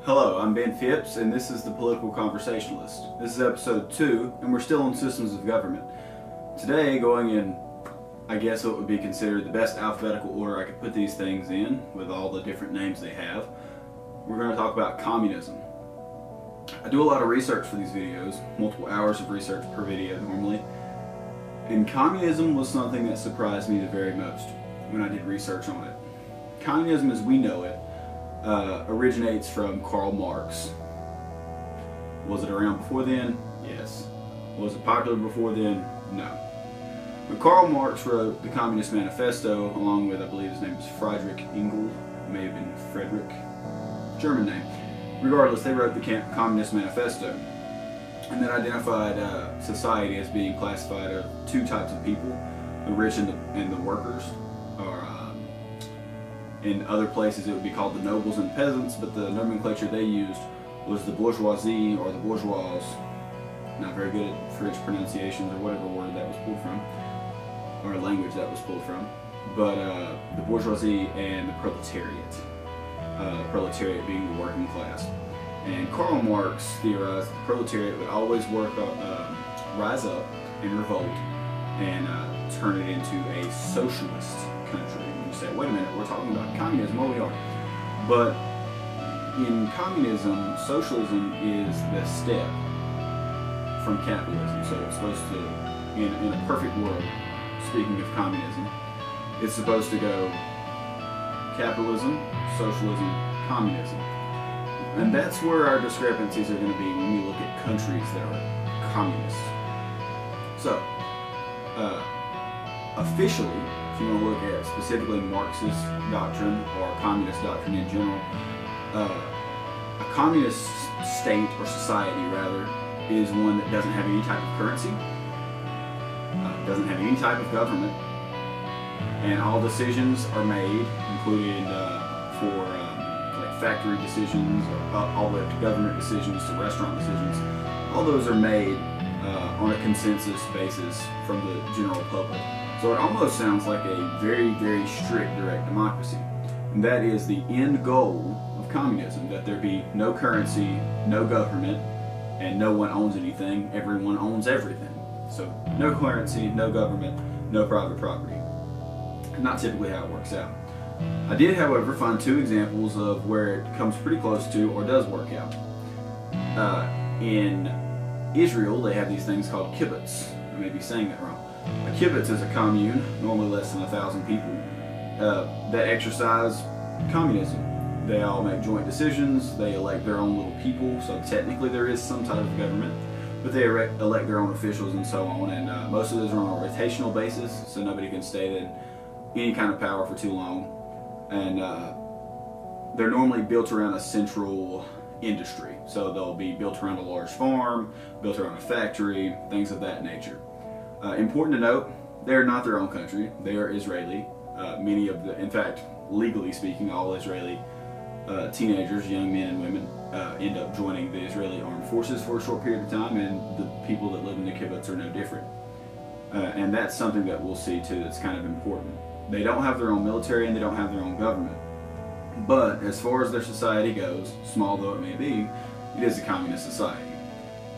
Hello, I'm Ben Phipps, and this is the Political Conversationalist. This is episode 2, and we're still on systems of government. Today, going in, I guess what would be considered the best alphabetical order I could put these things in, with all the different names they have, we're going to talk about communism. I do a lot of research for these videos, multiple hours of research per video normally, and communism was something that surprised me the very most when I did research on it. Communism as we know it originates from Karl Marx. Was it around before then? Yes. Was it popular before then? No. But Karl Marx wrote the Communist Manifesto along with, I believe his name was Friedrich Engel, may have been Frederick, German name. Regardless, they wrote the Communist Manifesto and then identified society as being classified of two types of people, the rich and the workers, or in other places it would be called the nobles and peasants, but the nomenclature they used was the bourgeoisie or the bourgeois. Not very good at French pronunciations or whatever word that was pulled from, or language that was pulled from, but the bourgeoisie and the proletariat. Proletariat being the working class. And Karl Marx theorized that the proletariat would always rise up and revolt and turn it into a socialist country. You say, wait a minute, we're talking about communism. Well, we are. But in communism, socialism is the step from capitalism. So it's supposed to, in a perfect world, speaking of communism, it's supposed to go capitalism, socialism, communism. And that's where our discrepancies are going to be when we look at countries that are communist. So, officially, if you want to look at specifically Marxist doctrine or communist doctrine in general, a communist state or society rather is one that doesn't have any type of currency, doesn't have any type of government, and all decisions are made, including for like factory decisions or all the government decisions to restaurant decisions. All those are made on a consensus basis from the general public. So it almost sounds like a very, very strict direct democracy. And that is the end goal of communism, that there be no currency, no government, and no one owns anything. Everyone owns everything. So no currency, no government, no private property. Not typically how it works out. I did, however, find two examples of where it comes pretty close to or does work out. In Israel, they have these things called kibbutz. I may be saying that wrong. A kibbutz is a commune, normally less than 1,000 people, that exercise communism. They all make joint decisions, they elect their own little people, so technically there is some type of government, but they elect their own officials and so on, and most of those are on a rotational basis, so nobody can stay in any kind of power for too long. And they're normally built around a central industry. So they'll be built around a large farm, built around a factory, things of that nature. Important to note, they're not their own country. They are Israeli. Many of the, in fact, legally speaking, all Israeli teenagers, young men and women, end up joining the Israeli armed forces for a short period of time, and the people that live in the kibbutz are no different. And that's something that we'll see too that's kind of important. They don't have their own military and they don't have their own government. But as far as their society goes, small though it may be, it is a communist society.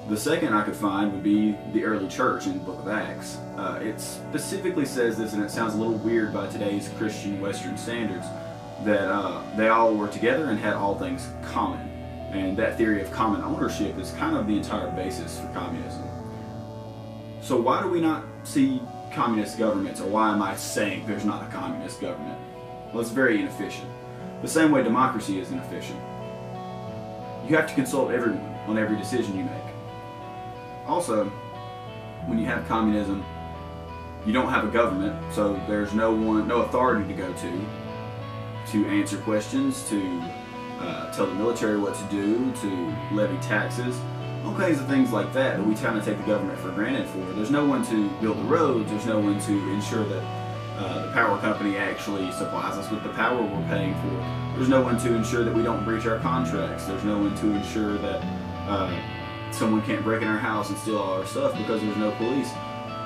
The second I could find would be the early church in the book of Acts. It specifically says this, and it sounds a little weird by today's Christian Western standards, that they all were together and had all things common. And that theory of common ownership is kind of the entire basis for communism. So why do we not see communist governments, or why am I saying there's not a communist government? Well, it's very inefficient. The same way democracy is inefficient. You have to consult everyone on every decision you make. Also, when you have communism, you don't have a government, so there's no authority to go to answer questions, to tell the military what to do, to levy taxes. All kinds of things like that we kind of take the government for granted for. There's no one to build the roads, there's no one to ensure that the power company actually supplies us with the power we're paying for. There's no one to ensure that we don't breach our contracts. There's no one to ensure that someone can't break in our house and steal all our stuff because there's no police.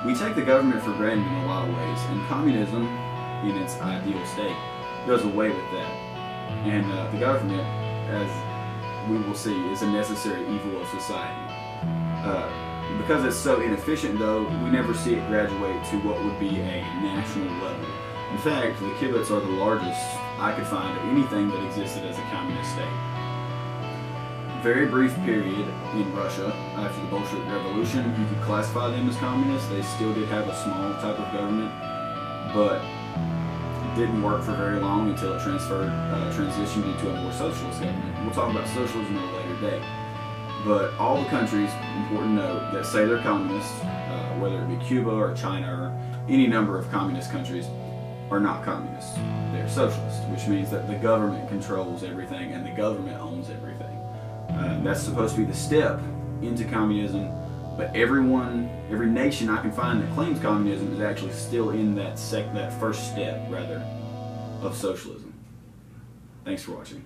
We take the government for granted in a lot of ways, and communism, in its ideal state, does away with that. And the government, as we will see is a necessary evil of society. Because it's so inefficient, though, we never see it graduate to what would be a national level. In fact, the kibbutz are the largest I could find of anything that existed as a communist state. Very brief period in Russia after the Bolshevik Revolution, you could classify them as communists. They still did have a small type of government, but it didn't work for very long until it transitioned into a more socialist government. We'll talk about socialism at a later date. But all the countries, important to note, that say they're communists, whether it be Cuba or China or any number of communist countries, are not communists. They're socialist, which means that the government controls everything and the government owns everything. That's supposed to be the step into communism, but every nation I can find that claims communism is actually still in that first step, rather, of socialism. Thanks for watching.